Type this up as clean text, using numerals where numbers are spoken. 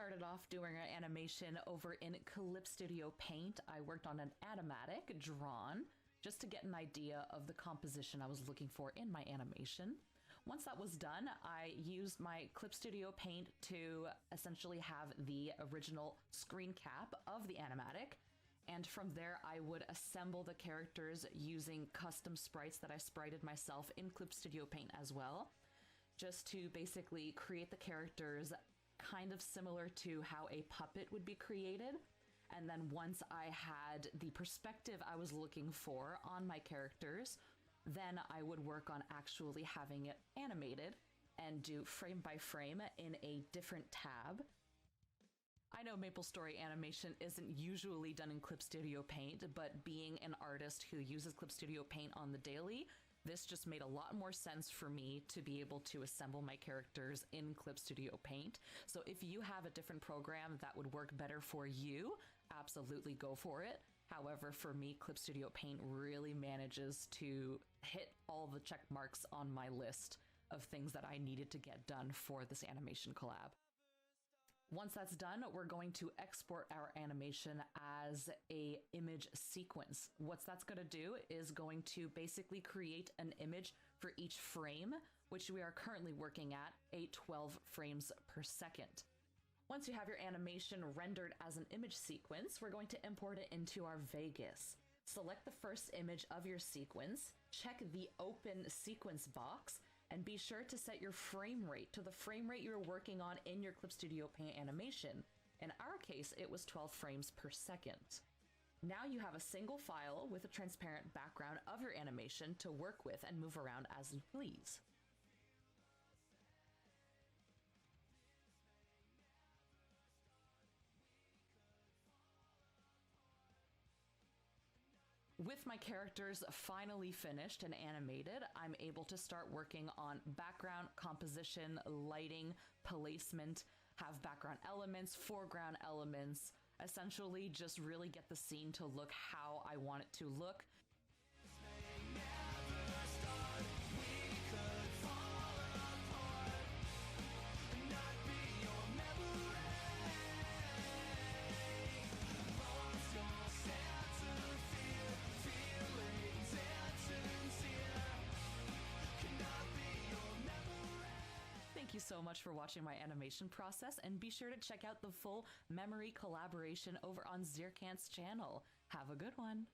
started off doing an animation over in Collab Studio Paint. I worked on an animatic drawn just to get an idea of the composition I was looking for in my animation. Once that was done, I used my Clip Studio Paint to essentially have the original screen cap of the animatic. And from there, I would assemble the characters using custom sprites that I sprited myself in Clip Studio Paint as well, just to basically create the characters kind of similar to how a puppet would be created. And then once I had the perspective I was looking for on my characters, then I would work on actually having it animated and do frame by frame in a different tab. I know MapleStory animation isn't usually done in Clip Studio Paint, but being an artist who uses Clip Studio Paint on the daily, this just made a lot more sense for me to be able to assemble my characters in Clip Studio Paint. So if you have a different program that would work better for you, absolutely go for it. However, for me, Clip Studio Paint really manages to hit all the check marks on my list of things that I needed to get done for this animation collab. Once that's done, we're going to export our animation as a image sequence. What that's going to do is going to basically create an image for each frame, which we are currently working at 12 frames per second. Once you have your animation rendered as an image sequence, we're going to import it into our Vegas. Select the first image of your sequence, check the open sequence box, and be sure to set your frame rate to the frame rate you're working on in your Clip Studio Paint animation. In our case, it was 12 frames per second. Now you have a single file with a transparent background of your animation to work with and move around as you please. With my characters finally finished and animated, I'm able to start working on background, composition, lighting, placement, have background elements, foreground elements, essentially just really get the scene to look how I want it to look. Thank you so much for watching my animation process, and be sure to check out the full memory collaboration over on Zircant's channel. Have a good one.